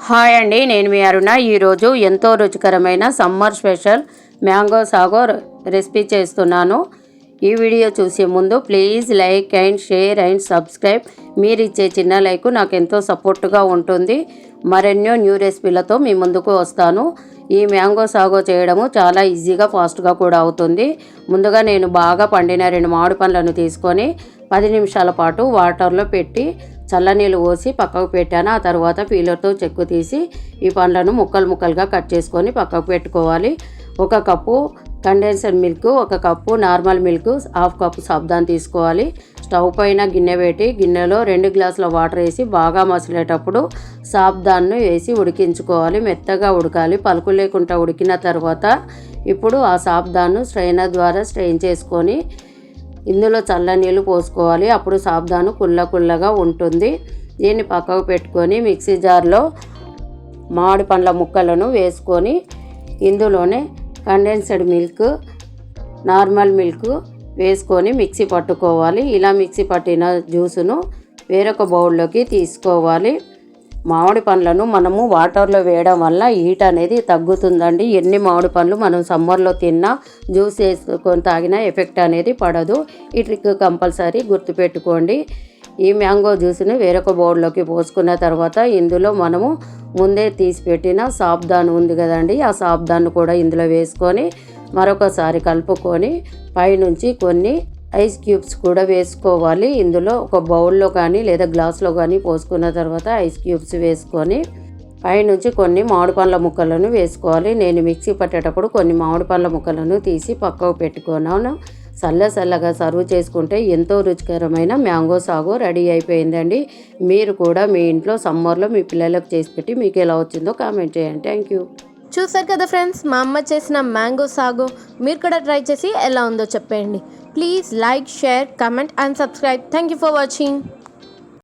Hi అండి, నేను మీ అరుణ. ఈరోజు ఎంతో రుచికరమైన summer special mango sago recipe చేస్తున్నాను. ఈ వీడియో చూసే ముందు please like and share and subscribe. మీరు ఇచ్చే చిన్న లైక్ నాకు ఎంతో సపోర్ట్గా ఉంటుంది. మరెన్నో న్యూ రెసిపీలతో మీ ముందుకు వస్తాను. ఈ మ్యాంగో సాగో చేయడము చాలా ఈజీగా ఫాస్ట్గా కూడా అవుతుంది. ముందుగా నేను బాగా పండిన 2 మామిడి పండ్లను తీసుకొని 10 నిమిషాల పాటు వాటర్లో పెట్టి చల్లనీళ్ళు పోసి పక్కకు పెట్టాను. ఆ తర్వాత పీలర్తో చెక్కు తీసి ఈ పండ్లను ముక్కలుగా కట్ చేసుకొని పక్కకు పెట్టుకోవాలి. 1 cup condensed milk, 1 cup normal milk, 1/2 cup sabudana తీసుకోవాలి. స్టవ్ పైన గిన్నె పెట్టి గిన్నెలో 2 గ్లాసుల వాటర్ వేసి బాగా మసిలేటప్పుడు సాబ్దాన్ను వేసి ఉడికించుకోవాలి. మెత్తగా ఉడకాలి, పలుకు లేకుండా ఉడికిన తర్వాత ఇప్పుడు ఆ సాబ్దాన్ను స్ట్రైనర్ ద్వారా స్ట్రెయిన్ చేసుకొని ఇందులో చల్లనీళ్ళు పోసుకోవాలి. అప్పుడు సాబ్దాను కుల్లగా ఉంటుంది. దీన్ని పక్కకు పెట్టుకొని మిక్సీ జార్లో మామిడి పండ్ల ముక్కలను వేసుకొని ఇందులోనే కండెన్స్డ్ మిల్క్, నార్మల్ మిల్క్ వేసుకొని మిక్సీ పట్టుకోవాలి. ఇలా మిక్సీ పట్టిన జ్యూసును వేరొక బౌల్లోకి తీసుకోవాలి. మామిడి పండ్లను మనము వాటర్లో వేయడం వల్ల హీట్ అనేది తగ్గుతుందండి. ఎన్ని మామిడి పండ్లు మనం సమ్మర్లో తిన్నా జ్యూస్ వేసుకొని తాగినా ఎఫెక్ట్ అనేది పడదు. ఈ ట్రిక్ కంపల్సరీ గుర్తుపెట్టుకోండి. ఈ మ్యాంగో జ్యూస్ని వేరొక బౌల్లోకి పోసుకున్న తర్వాత ఇందులో మనము ముందే తీసి పెట్టిన సాబ్దాన్ ఉంది కదండి, ఆ సాబ్దాన్ని కూడా ఇందులో వేసుకొని మరొకసారి కలుపుకొని పైనుంచి కొన్ని ఐస్ క్యూబ్స్ కూడా వేసుకోవాలి. ఇందులో ఒక బౌల్లో కానీ లేదా గ్లాస్లో కానీ పోసుకున్న తర్వాత ఐస్ క్యూబ్స్ వేసుకొని పైనుంచి కొన్ని మామిడి పండ్ల ముక్కలను వేసుకోవాలి. నేను మిక్సీ పట్టేటప్పుడు కొన్ని మామిడి పండ్ల ముక్కలను తీసి పక్కకు పెట్టుకున్నాను. చల్లగా సర్వ్ చేసుకుంటే ఎంతో రుచికరమైన మ్యాంగో సాగో రెడీ అయిపోయిందండి. మీరు కూడా మీ ఇంట్లో సమ్మర్లో మీ పిల్లలకు చేసి పెట్టి మీకు ఎలా వచ్చిందో కామెంట్ చేయండి. Thank you. చూసారు కదా ఫ్రెండ్స్, మా అమ్మ చేసిన మ్యాంగో సాగో. మీరు కూడా ట్రై చేసి ఎలా ఉందో చెప్పండి. Please like, share, comment and subscribe. Thank you for watching.